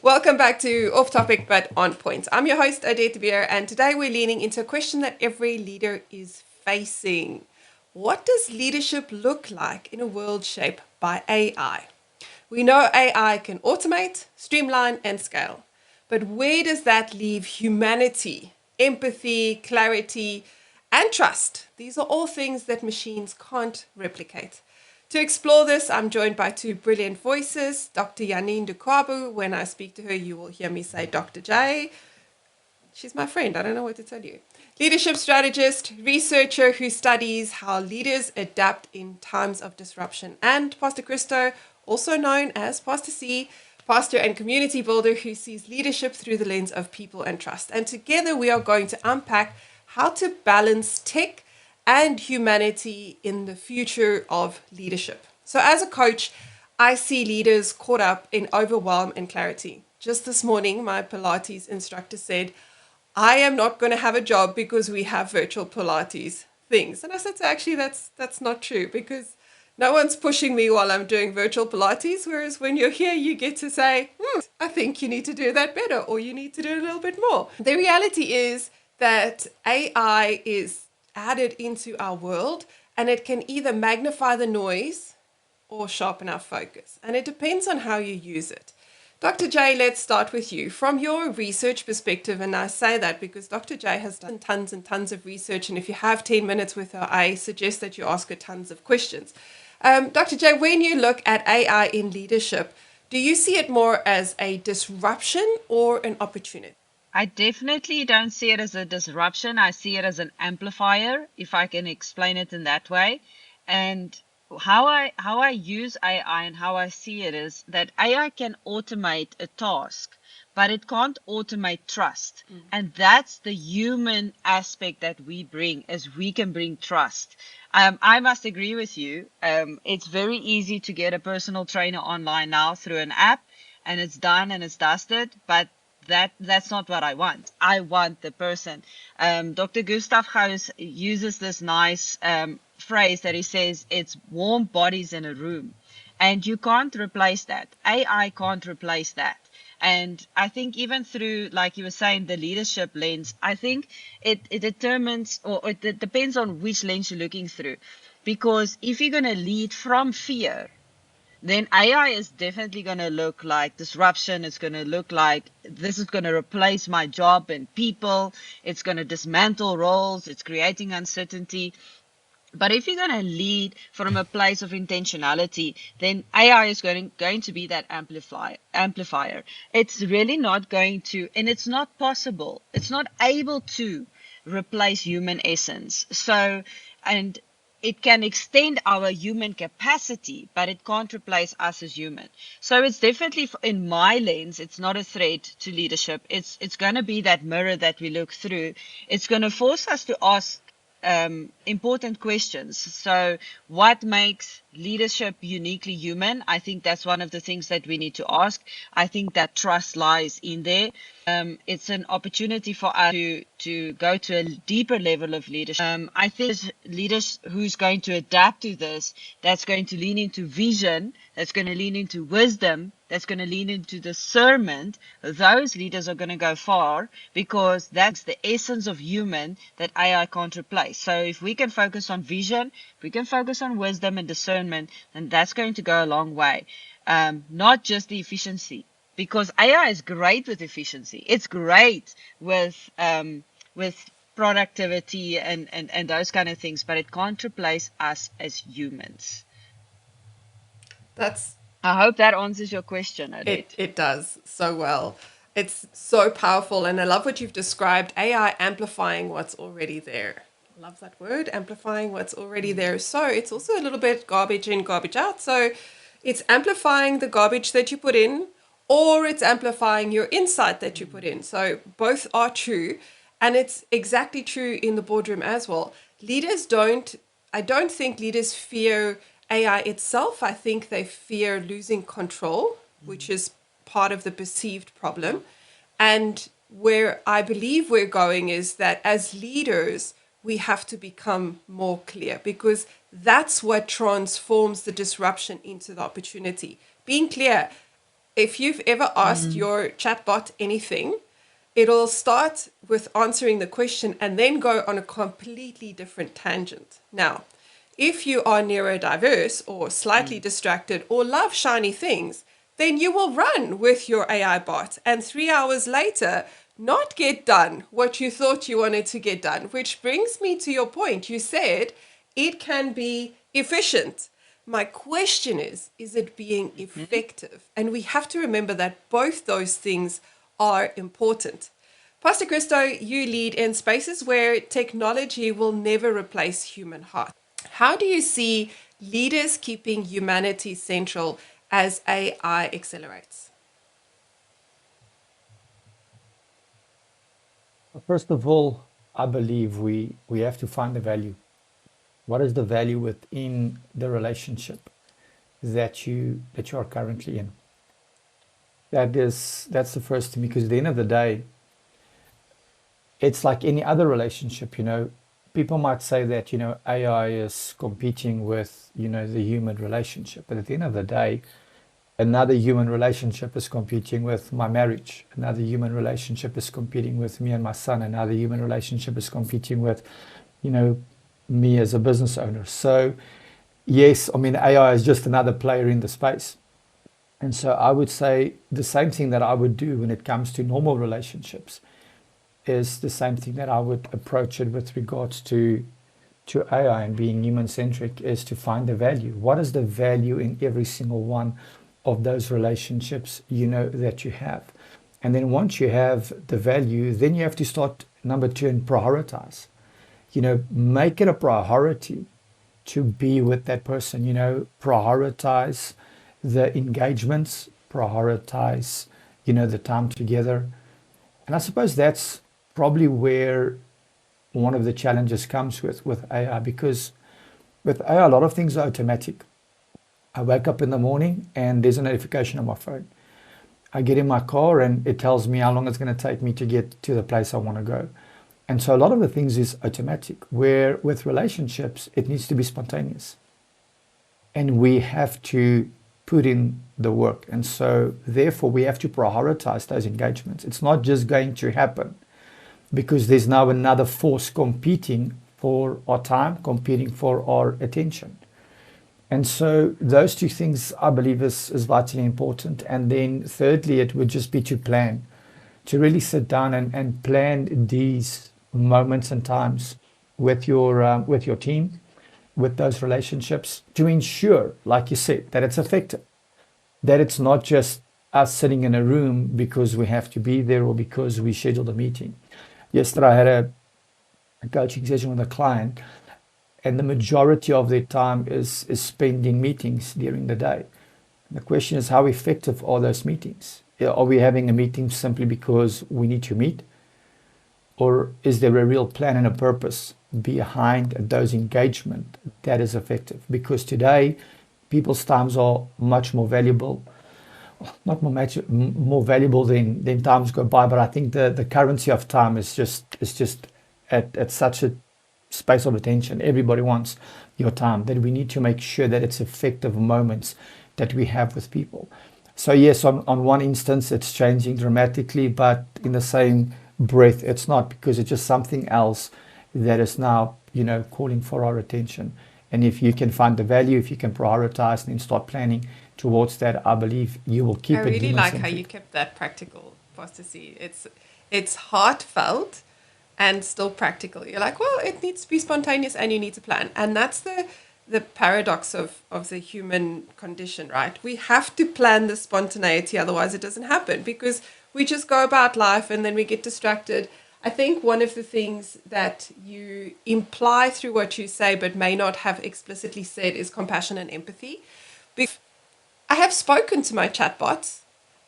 Welcome back to Off Topic but On Point. I'm your host, Odette de Beer, and today we're leaning into a question that every leader is facing. What does leadership look like in a world shaped by AI? We know AI can automate, streamline, and scale. But where does that leave humanity, empathy, clarity, and trust? These are all things that machines can't replicate. To explore this, I'm joined by two brilliant voices, Dr. Janine Dukwabu. When I speak to her, you will hear me say Dr. J. She's my friend. I don't know what to tell you. Leadership strategist, researcher who studies how leaders adapt in times of disruption. And Pastor Christo, also known as Pastor C, pastor and community builder who sees leadership through the lens of people and trust. And together we are going to unpack how to balance tech and humanity in the future of leadership. So as a coach, I see leaders caught up in overwhelm and clarity. Just this morning, my Pilates instructor said, I am not going to have a job because we have virtual Pilates things. And I said, so actually, that's not true, because no one's pushing me while I'm doing virtual Pilates. Whereas when you're here, you get to say, I think you need to do that better, or you need to do it a little bit more. The reality is that AI is added into our world, and it can either magnify the noise or sharpen our focus. And it depends on how you use it. Dr. J, let's start with you. From your research perspective, and I say that because Dr. J has done tons and tons of research, and if you have 10 minutes with her, I suggest that you ask her tons of questions. Dr. J, when you look at AI in leadership, do you see it more as a disruption or an opportunity? I definitely don't see it as a disruption. I see it as an amplifier, if I can explain it in that way. And how I use AI and how I see it is that AI can automate a task, but it can't automate trust. And that's the human aspect that we bring, as we can bring trust. I must agree with you. It's very easy to get a personal trainer online now through an app, and it's done and it's dusted, but that's not what I want. I want the person. Dr. Gustav Gauss uses this nice phrase that he says, it's warm bodies in a room. And you can't replace that. AI can't replace that. And I think even through, like you were saying, the leadership lens, I think it determines, or it depends on which lens you're looking through. Because if you're going to lead from fear, then AI is definitely going to look like disruption. It's going to look like this is going to replace my job and people. It's going to dismantle roles. It's creating uncertainty. But if you're going to lead from a place of intentionality, then AI is going to be that amplifier. It's really not going to, and it's not possible. It's not able to replace human essence. So, and it can extend our human capacity, but it can't replace us as human. So it's definitely, in my lens, it's not a threat to leadership. It's going to be that mirror that we look through. It's going to force us to ask important questions. So what makes leadership uniquely human? I think that's one of the things that we need to ask. I think that trust lies in there. It's an opportunity for us to go to a deeper level of leadership. I think leaders who's going to adapt to this, that's going to lean into vision, that's going to lean into wisdom, that's going to lean into discernment, those leaders are going to go far, because that's the essence of human that AI can't replace. So if we can focus on vision, if we can focus on wisdom and discernment, then that's going to go a long way. Not just the efficiency, because AI is great with efficiency. It's great with productivity and those kind of things, but it can't replace us as humans. That's I hope that answers your question, It Odette. it does so well. It's so powerful, and I love what you've described, AI amplifying what's already there. Love that word, amplifying what's already there. So it's also a little bit garbage in, garbage out. So it's amplifying the garbage that you put in, or it's amplifying your insight that you put in. So both are true, and it's exactly true in the boardroom as well. Leaders don't, I don't think leaders fear AI itself. I think they fear losing control, which is part of the perceived problem. And where I believe we're going is that as leaders, we have to become more clear, because that's what transforms the disruption into the opportunity. Being clear, If you've ever asked Mm. your chatbot anything, it'll start with answering the question and then go on a completely different tangent. Now, if you are neurodiverse or slightly Mm. distracted or love shiny things, then you will run with your AI bot and 3 hours later not get done what you thought you wanted to get done. Which brings me to your point. You said it can be efficient. My question is it being Mhm. effective? And we have to remember that both those things are important. Pastor Christo, you lead in spaces where technology will never replace human heart. How do you see leaders keeping humanity central as AI accelerates? First of all, I believe we have to find the value. What is the value within the relationship that you are currently in? That's the first thing, because at the end of the day, it's like any other relationship. People might say that AI is competing with the human relationship, but at the end of the day, another human relationship is competing with my marriage. Another human relationship is competing with me and my son. Another human relationship is competing with, you know, me as a business owner. So, yes, I mean, AI is just another player in the space. And so I would say the same thing that I would do when it comes to normal relationships is the same thing that I would approach it with regards to AI and being human centric, is to find the value. What is the value in every single one of those relationships that you have? And then once you have the value, then you have to start, number two, and prioritize. Make it a priority to be with that person. Prioritize the engagements, prioritize the time together. And I suppose that's probably where one of the challenges comes with AI, because with AI, a lot of things are automatic. I wake up in the morning and there's a notification on my phone. I get in my car and it tells me how long it's going to take me to get to the place I want to go. And so a lot of the things is automatic, where with relationships, it needs to be spontaneous. And we have to put in the work. And so therefore we have to prioritize those engagements. It's not just going to happen because there's now another force competing for our time, competing for our attention. And so those two things I believe is vitally important. And then thirdly, it would just be to plan, to really sit down and plan these moments and times with your team, with those relationships, to ensure, like you said, that it's effective, that it's not just us sitting in a room because we have to be there or because we scheduled a meeting. Yesterday, I had a coaching session with a client, and the majority of their time is spending meetings during the day. The question is, how effective are those meetings? Are we having a meeting simply because we need to meet? Or is there a real plan and a purpose behind those engagement that is effective? Because today, people's times are much more valuable, not more valuable than times go by, but I think the currency of time is just at such a space of attention. Everybody wants your time, that we need to make sure that it's effective moments that we have with people. So yes, on one instance it's changing dramatically, but in the same breath it's not, because it's just something else that is now calling for our attention. And if you can find the value, if you can prioritize and then start planning towards that, I believe you will I keep it really human like how you centric. kept that practical, Pastor C. It's heartfelt and still practical. You're like, well, it needs to be spontaneous and you need to plan. And that's the paradox of the human condition, right? We have to plan the spontaneity, otherwise it doesn't happen, because we just go about life and then we get distracted. I think one of the things that you imply through what you say but may not have explicitly said is compassion and empathy. I have spoken to my chatbots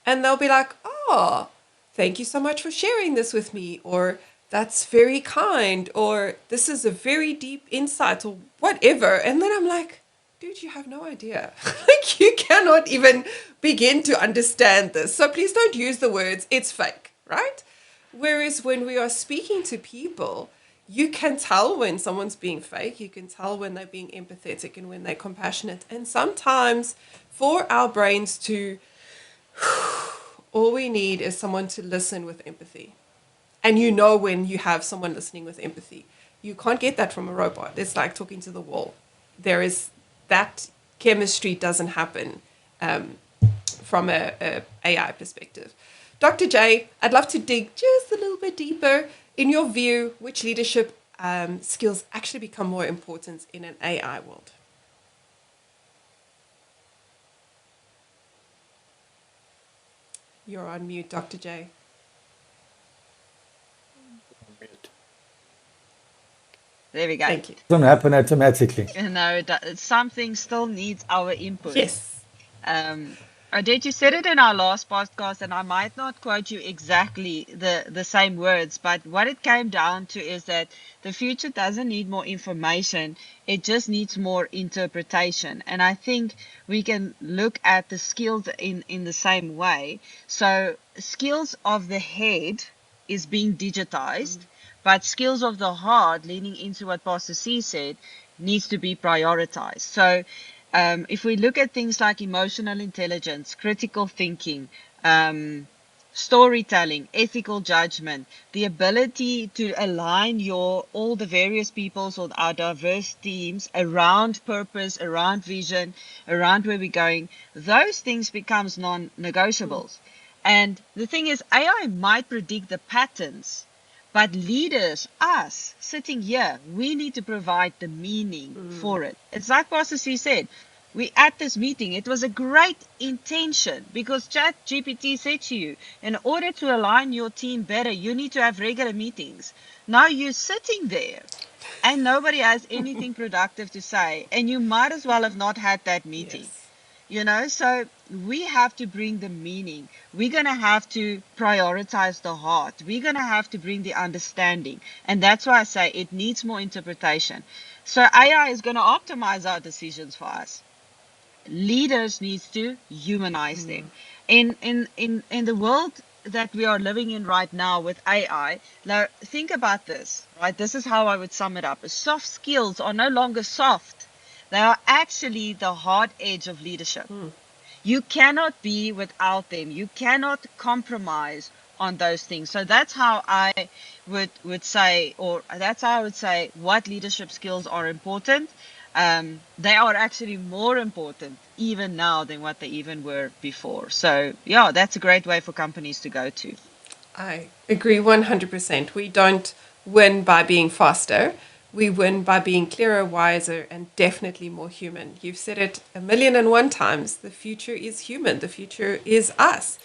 and they'll be like, oh, thank you so much for sharing this with me, or that's very kind, or this is a very deep insight, or whatever. And then I'm like, dude, you have no idea. Like, you cannot even begin to understand this. So please don't use the words, it's fake, right? Whereas when we are speaking to people, you can tell when someone's being fake, you can tell when they're being empathetic and when they're compassionate. And sometimes for our brains to All we need is someone to listen with empathy. And you know when you have someone listening with empathy. You can't get that from a robot. It's like talking to the wall. There is that chemistry doesn't happen um, from a AI perspective. Dr. J, I'd love to dig just a little bit deeper. In your view, which leadership skills actually become more important in an AI world? You're on mute, Dr. J. There we go. Thank you. Doesn't happen automatically. Something still needs our input. Yes. Odette, you said it in our last podcast, and I might not quote you exactly the same words, but what it came down to is that the future doesn't need more information, it just needs more interpretation. And I think we can look at the skills in the same way. So, skills of the head is being digitized, but skills of the heart, leaning into what Pastor C said, needs to be prioritized. So, if we look at things like emotional intelligence, critical thinking, storytelling, ethical judgment, the ability to align all the various peoples or our diverse teams around purpose, around vision, around where we're going, those things becomes non-negotiables. And the thing is, AI might predict the patterns, but leaders, us, sitting here, we need to provide the meaning for it. It's like Pastor C said, we at this meeting, it was a great intention because ChatGPT said to you, in order to align your team better, you need to have regular meetings. Now you're sitting there and nobody has anything productive to say, and you might as well have not had that meeting. Yes. So we have to bring the meaning. We're going to have to prioritize the heart. We're going to have to bring the understanding. And that's why I say it needs more interpretation. So AI is going to optimize our decisions for us. Leaders needs to humanize them. In the world that we are living in right now with AI, now think about this, right? This is how I would sum it up. Soft skills are no longer soft. They are actually the hard edge of leadership. You cannot be without them. You cannot compromise on those things. So that's how I would say, or that's how I would say what leadership skills are important. They are actually more important even now than what they even were before. So yeah, that's a great way for companies to go to. I agree 100%. We don't win by being faster. We win by being clearer, wiser, and definitely more human. You've said it 1,000,001 times. The future is human. The future is us.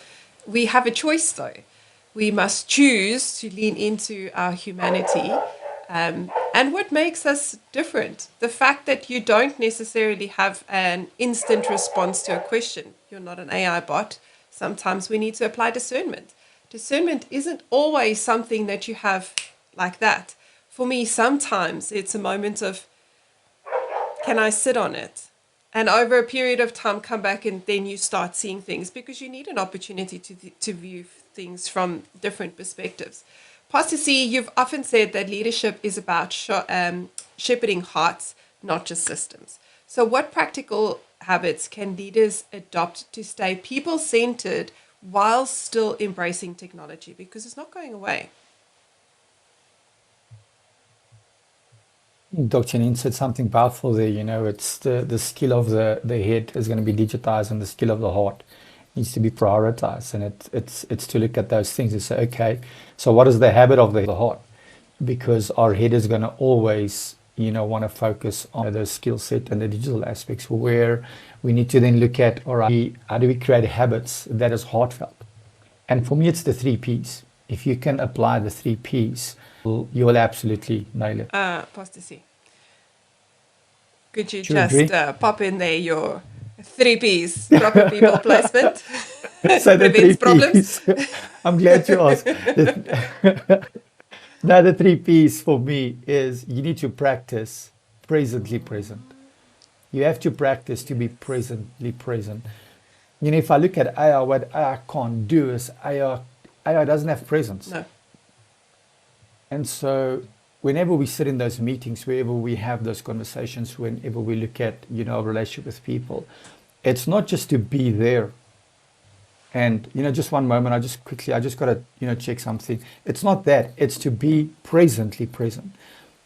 We have a choice, though. We must choose to lean into our humanity and what makes us different. The fact that you don't necessarily have an instant response to a question. You're not an AI bot. Sometimes we need to apply discernment. Discernment isn't always something that you have like that. For me, sometimes it's a moment of, can I sit on it? And over a period of time, come back and then you start seeing things because you need an opportunity to view things from different perspectives. Pastor C, you've often said that leadership is about shepherding hearts, not just systems. So what practical habits can leaders adopt to stay people-centered while still embracing technology? Because it's not going away. Dr. Nin said something powerful there. It's the skill of the head is going to be digitized, and the skill of the heart needs to be prioritized. And it's to look at those things and say, okay, so what is the habit of the heart? Because our head is going to always, want to focus on the skill set and the digital aspects, where we need to then look at, all right, how do we create habits that is heartfelt? And for me, it's the 3 Ps. If you can apply the 3 Ps, you will absolutely nail it. Pastor C, could you Do you agree? just pop in there your 3 Ps, proper people placement, So the 3 prevents problems? Ps. I'm glad you asked. Now, the 3 Ps for me is you need to practice presently present. You have to practice to be presently present. If I look at AI, what AI can't do is AI doesn't have presence. No. And so whenever we sit in those meetings, wherever we have those conversations, whenever we look at, our relationship with people, it's not just to be there. And just one moment, I just got to check something. It's not that, it's to be presently present.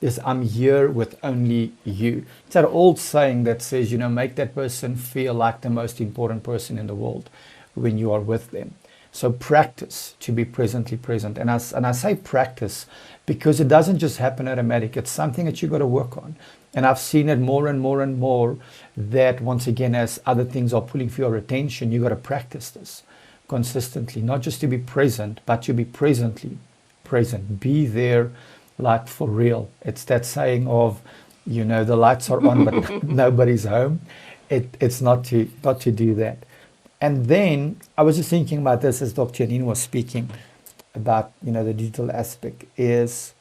Yes, I'm here with only you. It's that old saying that says, make that person feel like the most important person in the world when you are with them. So practice to be presently present. And I say practice because it doesn't just happen automatic. It's something that you got to work on. And I've seen it more and more and more that once again, as other things are pulling for your attention, you got to practice this consistently, not just to be present, but to be presently present. Be there, like for real. It's that saying of, the lights are on, but nobody's home. It's not to do that. And then I was just thinking about this as Dr. Janine was speaking about, the digital aspect is,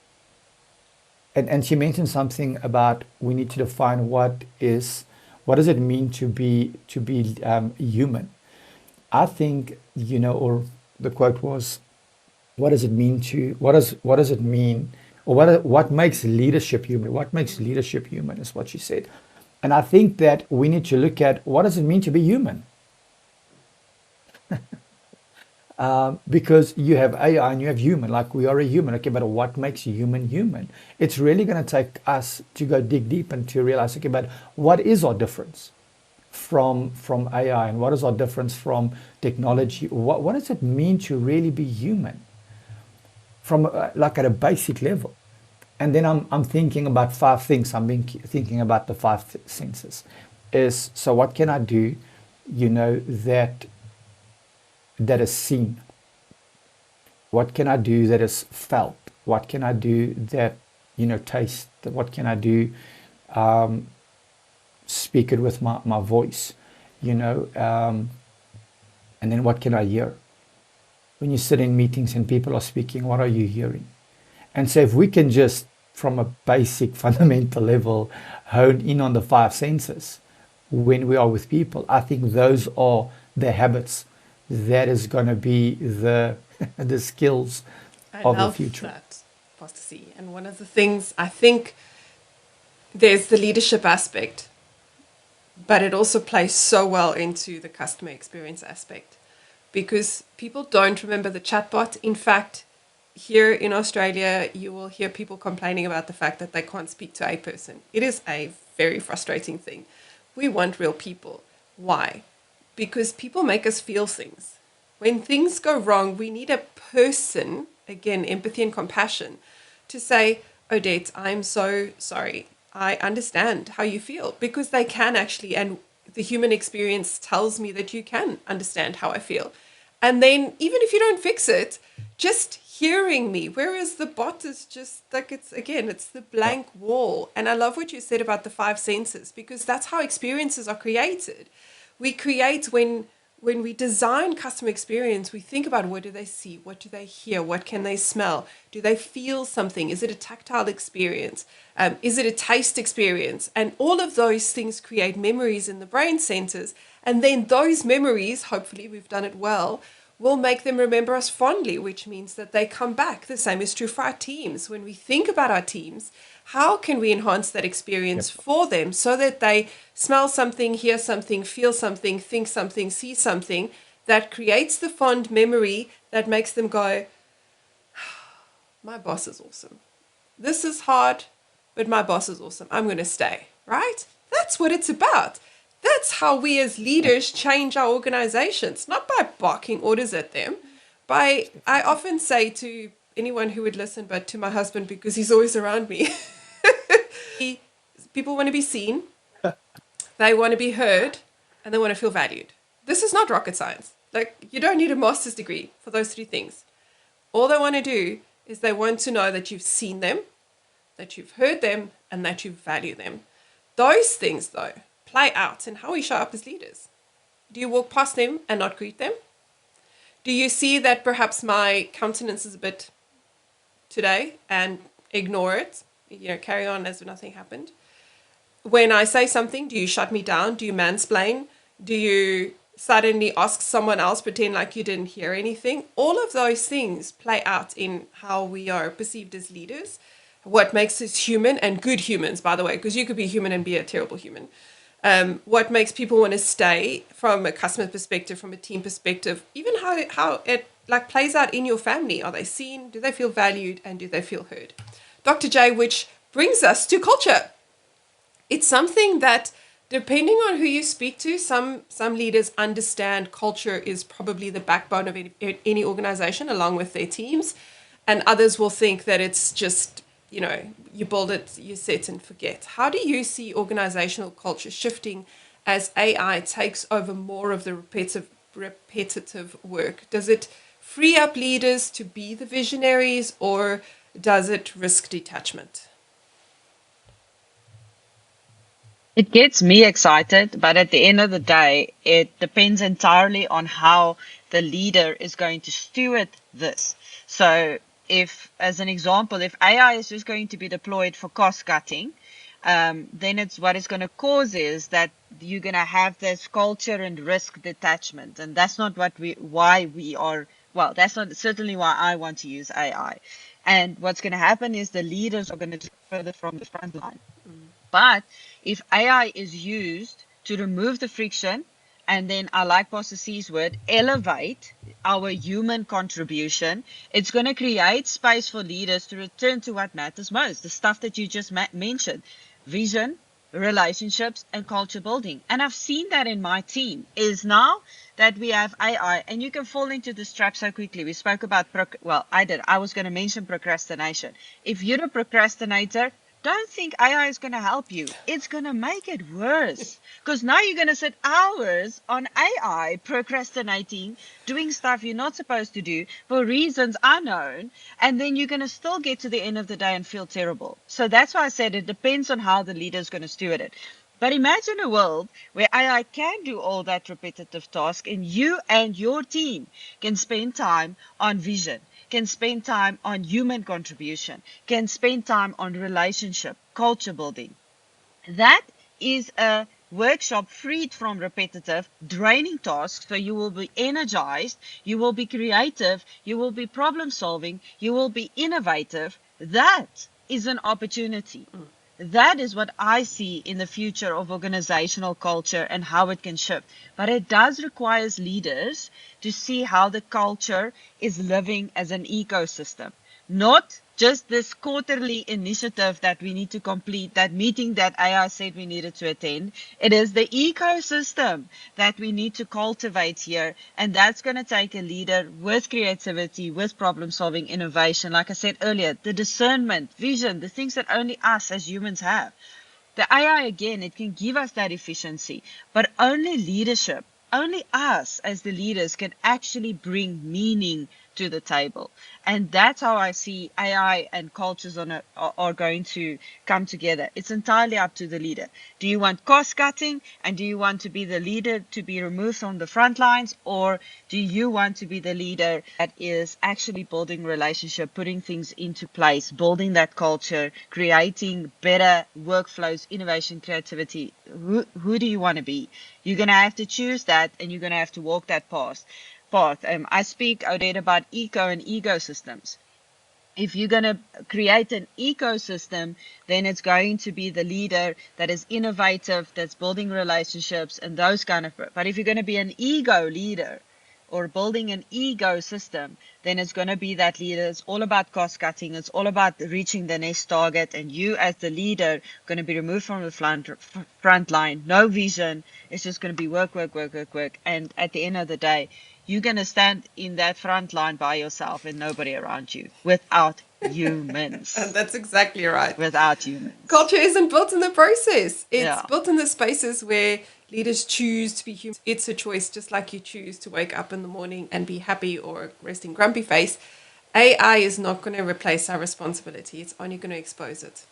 and she mentioned something about we need to define what does it mean to be human. I think, or the quote was, what does it mean, or what makes leadership human? What makes leadership human is what she said. And I think that we need to look at what does it mean to be human? Because you have AI and you have human, like we are a human. Okay, but what makes human human? It's really going to take us to go dig deep and to realize, okay, but what is our difference from AI, and what is our difference from technology? What does it mean to really be human from like at a basic level? And then I'm thinking about five things. Thinking about the five senses. Is so what can I do, that is seen? What can I do that is felt? What can I do that, taste? What can I do? Speak it with my voice, and then what can I hear? When you sit in meetings and people are speaking, what are you hearing? And so if we can just, from a basic fundamental level, hone in on the five senses when we are with people, I think those are the habits that is going to be the the skills I of the love future. that, Pastor C. And one of the things I think there's the leadership aspect, but it also plays so well into the customer experience aspect because people don't remember the chatbot. In fact, here in Australia, you will hear people complaining about the fact that they can't speak to a person. It is a very frustrating thing. We want real people. Why? Because people make us feel things. When things go wrong, we need a person, again, empathy and compassion, to say, Odette, I'm so sorry. I understand how you feel because they can actually, and the human experience tells me that you can understand how I feel. And then even if you don't fix it, just hearing me, whereas the bot is just like, it's the Yeah. blank wall. And I love what you said about the five senses because that's how experiences are created. We create when we design customer experience, we think about what do they see, what do they hear, what can they smell, do they feel something, is it a tactile experience, is it a taste experience, and all of those things create memories in the brain centers, and then those memories, hopefully we've done it well, will make them remember us fondly, which means that they come back. The same is true for our teams. When we think about our teams, how can we enhance that experience Yep. for them so that they smell something, hear something, feel something, think something, see something that creates the fond memory that makes them go, my boss is awesome. This is hard, but my boss is awesome. I'm going to stay, right? That's what it's about. That's how we as leaders change our organizations, not by barking orders at them. I often say to anyone who would listen, but to my husband because he's always around me, people want to be seen, they want to be heard, and they want to feel valued. This is not rocket science. Like, you don't need a master's degree for those three things. All they want to do is they want to know that you've seen them, that you've heard them, and that you value them. Those things, though, play out in how we show up as leaders. Do you walk past them and not greet them? Do you see that perhaps my countenance is a bit today and ignore it? Carry on as if nothing happened. When I say something, do you shut me down? Do you mansplain? Do you suddenly ask someone else, pretend like you didn't hear anything? All of those things play out in how we are perceived as leaders, what makes us human and good humans, by the way, because you could be human and be a terrible human. what makes people want to stay from a customer perspective, from a team perspective, even how it like plays out in your family. Are they seen? Do they feel valued? And do they feel heard? Dr. J, which brings us to culture. It's something that, depending on who you speak to, some leaders understand culture is probably the backbone of any organization along with their teams, and others will think that it's just, you build it, you set and forget. How do you see organizational culture shifting as AI takes over more of the repetitive work? Does it free up leaders to be the visionaries, or does it risk detachment? It gets me excited, but at the end of the day, it depends entirely on how the leader is going to steward this. So, if, as an example, if AI is just going to be deployed for cost cutting, then it's what it's going to cause is that you're going to have this culture and risk detachment, and that's not why we are. Well, that's not certainly why I want to use AI. And what's going to happen is the leaders are going to further from the front line. But if AI is used to remove the friction, and then I like Pastor C's word, elevate our human contribution, it's going to create space for leaders to return to what matters most, the stuff that you just mentioned: vision, relationships, and culture building. And I've seen that in my team is now that we have AI, and you can fall into this trap so quickly. We spoke about, I was going to mention procrastination. If you're a procrastinator, don't think AI is going to help you. It's going to make it worse, because now you're going to sit hours on AI procrastinating, doing stuff you're not supposed to do for reasons unknown, and then you're going to still get to the end of the day and feel terrible. So that's why I said it depends on how the leader is going to steward it. But imagine a world where AI can do all that repetitive task, and you and your team can spend time on vision, can spend time on human contribution, can spend time on relationship, culture building. That is a workshop freed from repetitive, draining tasks. So you will be energized, you will be creative, you will be problem solving, you will be innovative. That is an opportunity. That is what I see in the future of organizational culture and how it can shift. But it does require leaders to see how the culture is living as an ecosystem, not just this quarterly initiative that we need to complete, that meeting that AI said we needed to attend. It is the ecosystem that we need to cultivate here. And that's going to take a leader with creativity, with problem solving, innovation. Like I said earlier, the discernment, vision, the things that only us as humans have. The AI, again, it can give us that efficiency, but only leadership, only us as the leaders can actually bring meaning to the table. And that's how I see AI and cultures are going to come together. It's entirely up to the leader. Do you want cost cutting, and do you want to be the leader to be removed from the front lines, or do you want to be the leader that is actually building relationship, putting things into place, building that culture, creating better workflows, innovation, creativity? Who do you want to be? You're going to have to choose that, and you're going to have to walk that path. I speak, Odette, about eco and ecosystems. If you're going to create an ecosystem, then it's going to be the leader that is innovative, that's building relationships and those kind of. But if you're going to be an ego leader or building an ecosystem, then it's going to be that leader. It's all about cost cutting. It's all about reaching the next target. And you as the leader going to be removed from the front line. No vision. It's just going to be work. And at the end of the day, you're going to stand in that front line by yourself and nobody around you, without humans. That's exactly right. Without humans. Culture isn't built in the process. It's Yeah. built in the spaces where leaders choose to be human. It's a choice, just like you choose to wake up in the morning and be happy or resting grumpy face. AI is not going to replace our responsibility. It's only going to expose it.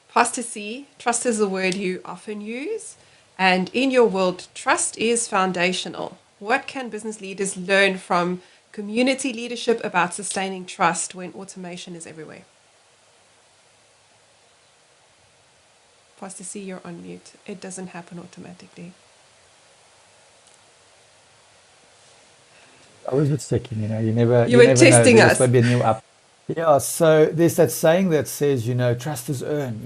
Pastor C, trust is a word you often use. And in your world, trust is foundational. What can business leaders learn from community leadership about sustaining trust when automation is everywhere? Pastor C, you're on mute. It doesn't happen automatically. I was just checking, you You were never know. testing There's us. maybe a new up. Yeah, so there's that saying that says, trust is earned,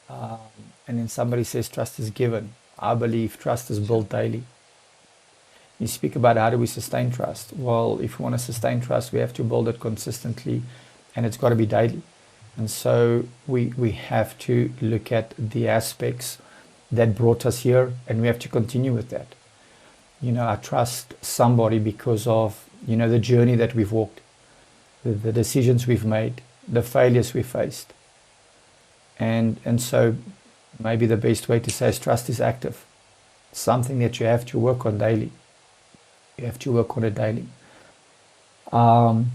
and then somebody says trust is given. I believe trust is Sure. built daily. You speak about how do we sustain trust? Well, if we want to sustain trust, we have to build it consistently, and it's got to be daily. And so we have to look at the aspects that brought us here, and we have to continue with that. I trust somebody because of, the journey that we've walked, the decisions we've made, the failures we faced. And so maybe the best way to say is trust is active. Something that you have to work on daily. You have to work on it daily. Um,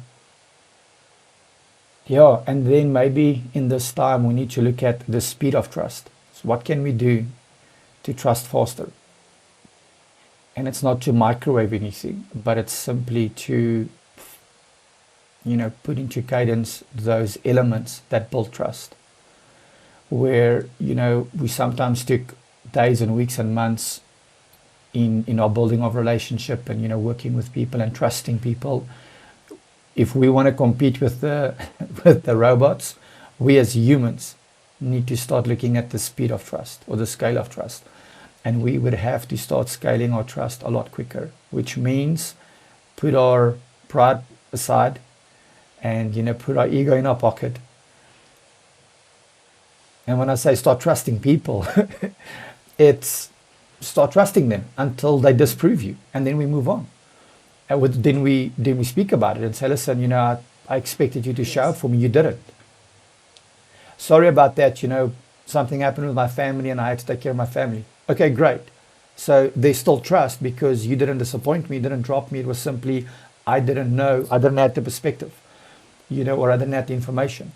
yeah, and then maybe in this time we need to look at the speed of trust. So what can we do to trust faster? And it's not to microwave anything, but it's simply to, put into cadence those elements that build trust. Where, we sometimes took days and weeks and months in our building of relationship and, working with people and trusting people. If we want to compete with the with the robots, we as humans need to start looking at the speed of trust or the scale of trust. And we would have to start scaling our trust a lot quicker, which means put our pride aside and put our ego in our pocket. And when I say start trusting people, it's start trusting them until they disprove you, and then we move on. And then we speak about it and say, listen, I expected you to show up Yes. for me, you didn't. Sorry about that. Something happened with my family, and I had to take care of my family. Okay, great. So there's still trust because you didn't disappoint me, you didn't drop me. It was simply I didn't know, I didn't have the perspective, or I didn't have the information.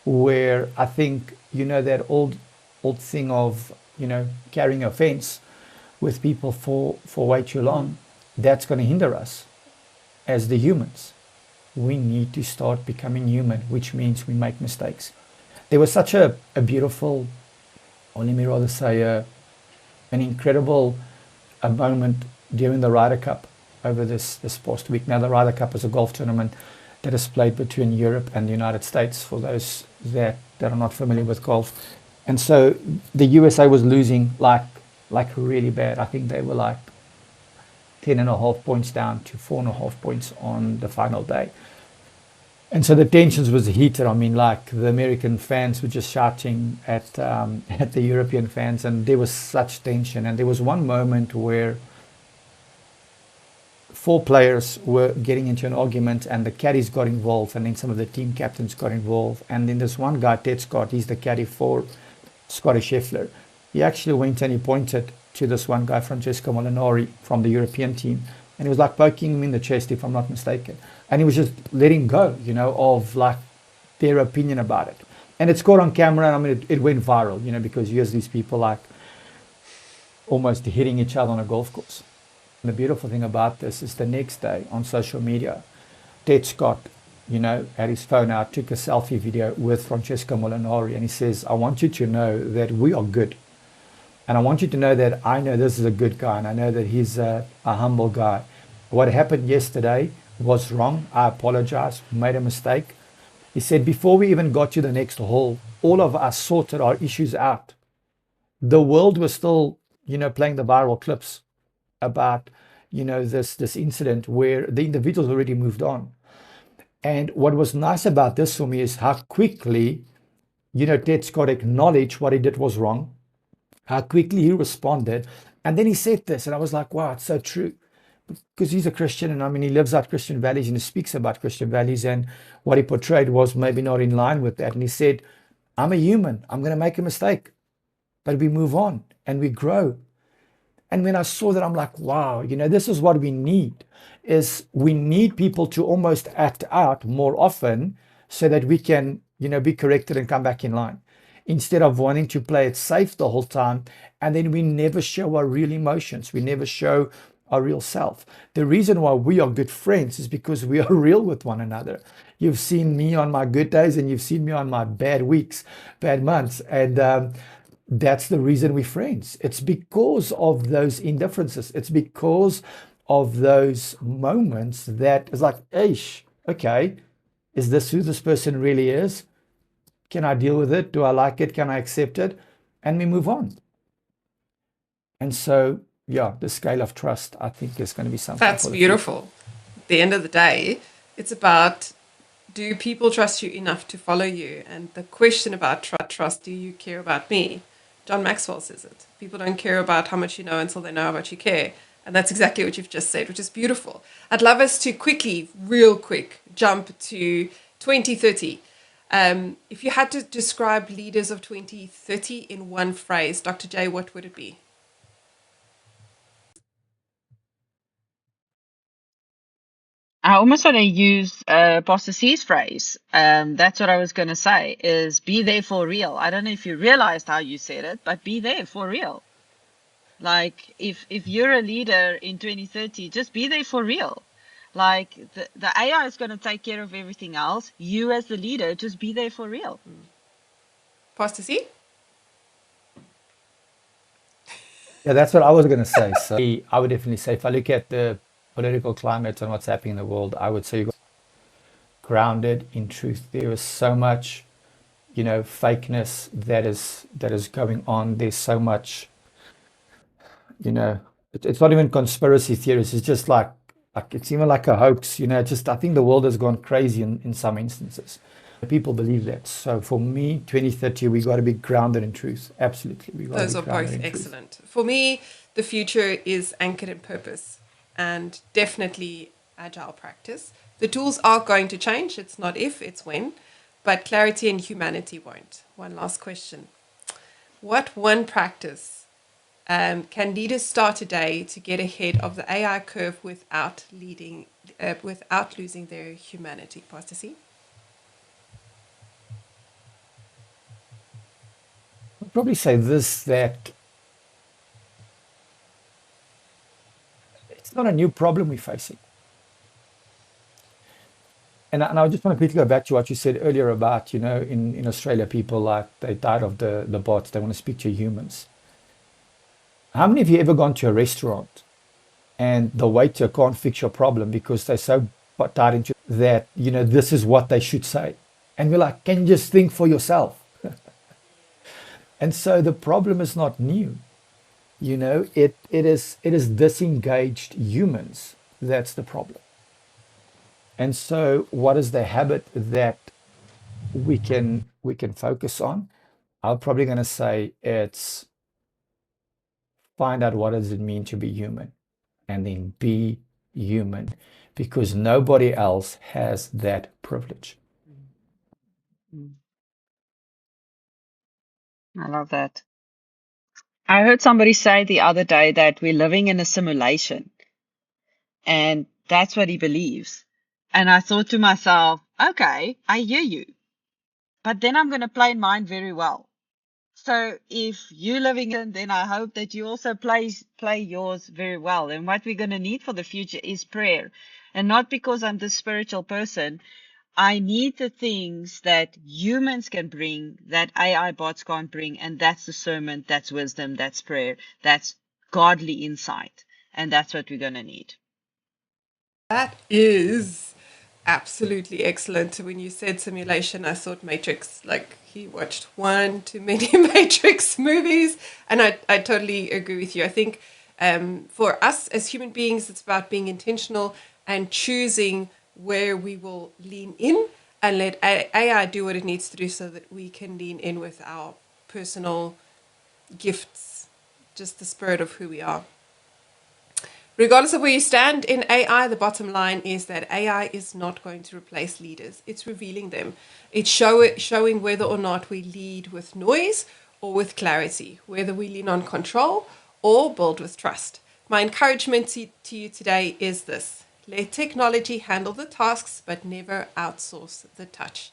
Where I think that old thing of carrying offense with people for way too long, that's going to hinder us as the humans. We need to start becoming human, which means we make mistakes. There was such a beautiful, or let me rather say, an incredible moment during the Ryder Cup over this past week. Now, the Ryder Cup is a golf tournament that is played between Europe and the United States for those that are not familiar with golf. And so the USA was losing like really bad. I think they were like 10.5 points down to 4.5 points on the final day. And so the tensions was heated. I mean, like the American fans were just shouting at at the European fans, and there was such tension. And there was one moment where four players were getting into an argument, and the caddies got involved, and then some of the team captains got involved. And then this one guy, Ted Scott, he's the caddy for Scotty Scheffler. He actually went and he pointed to this one guy, Francesco Molinari, from the European team, and he was like poking him in the chest, if I'm not mistaken. And he was just letting go, of like their opinion about it. And it's caught on camera, and I mean, it went viral, because here's these people like almost hitting each other on a golf course. And the beautiful thing about this is the next day on social media, Ted Scott, had his phone out, took a selfie video with Francesco Molinari, and he says, I want you to know that we are good. And I want you to know that I know this is a good guy, and I know that he's a humble guy. What happened yesterday was wrong. I apologize, made a mistake. He said, before we even got to the next hole, all of us sorted our issues out. The world was still, playing the viral clips about, this incident where the individuals already moved on. And what was nice about this for me is how quickly, Ted Scott acknowledged what he did was wrong, how quickly he responded. And then he said this, and I was like, wow, it's so true. Because he's a Christian, and I mean, he lives out Christian values and he speaks about Christian values, and what he portrayed was maybe not in line with that. And he said, I'm a human, I'm going to make a mistake, but we move on and we grow. And when I saw that, I'm like, wow, this is what we need, is we need people to almost act out more often so that we can, be corrected and come back in line. Instead of wanting to play it safe the whole time, and then we never show our real emotions. We never show our real self. The reason why we are good friends is because we are real with one another. You've seen me on my good days, and you've seen me on my bad weeks, bad months. And that's the reason we're friends. It's because of those indifferences. It's because of those moments that is like, ish, okay, is this who this person really is? Can I deal with it? Do I like it? Can I accept it? And we move on. And so, yeah, the scale of trust, I think, is going to be something That's for the future. beautiful. At the end of the day, it's about, do people trust you enough to follow you? And the question about trust, do you care about me? John Maxwell says it. People don't care about how much you know until they know how much you care. And that's exactly what you've just said, which is beautiful. I'd love us to quickly, real quick, jump to 2030. If you had to describe leaders of 2030 in one phrase, Dr. J, what would it be? I almost want to use Pastor C's phrase. That's what I was going to say is be there for real. I don't know if you realized how you said it, but be there for real. Like if you're a leader in 2030, just be there for real. Like the AI is going to take care of everything else. You as the leader, just be there for real. Pastor C? Yeah, that's what I was going to say. So I would definitely say if I look at the political climate and what's happening in the world, I would say you're grounded in truth. There is so much, fakeness that is going on. There's so much, it's not even conspiracy theories. It's just like it's even like a hoax. Just I think the world has gone crazy in some instances. People believe that. So for me, 2030, we got to be grounded in truth. Absolutely, we got to Those be are grounded both in truth. excellent. For me, the future is anchored in purpose and definitely agile practice. The tools are going to change. It's not if, it's when. But clarity and humanity won't. One last question. What one practice can leaders start today to get ahead of the AI curve without losing their humanity? Pastor C? I'd probably say this that it's not a new problem we're facing. And I just want to quickly go back to what you said earlier about, in Australia, people like they died of the bots, they want to speak to humans. How many of you ever gone to a restaurant and the waiter can't fix your problem because they're so tied into that, this is what they should say? And we're like, can you just think for yourself? And so the problem is not new. It is disengaged humans that's the problem. And so what is the habit that we can focus on? I'm probably going to say it's find out what does it mean to be human and then be human because nobody else has that privilege. Mm, I love that. I heard somebody say the other day that we're living in a simulation, and that's what he believes. And I thought to myself, okay, I hear you, but then I'm going to play mine very well. So if you're living in, then I hope that you also play yours very well. And what we're going to need for the future is prayer. And not because I'm this spiritual person. I need the things that humans can bring that AI bots can't bring. And that's discernment, that's wisdom, that's prayer, that's godly insight. And that's what we're going to need. That is absolutely excellent. When you said simulation, I thought Matrix, like he watched one too many Matrix movies. And I totally agree with you. I think for us as human beings, it's about being intentional and choosing where we will lean in and let AI do what it needs to do so that we can lean in with our personal gifts, just the spirit of who we are. Regardless of where you stand in AI, the bottom line is that AI is not going to replace leaders. It's revealing them. It's showing whether or not we lead with noise or with clarity, whether we lean on control or build with trust. My encouragement to you today is this: let technology handle the tasks, but never outsource the touch.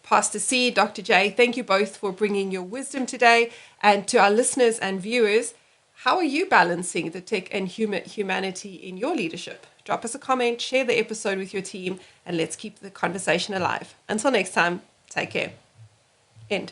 Pastor C, Dr. J, thank you both for bringing your wisdom today. And to our listeners and viewers, how are you balancing the tech and humanity in your leadership? Drop us a comment, share the episode with your team, and let's keep the conversation alive. Until next time, take care.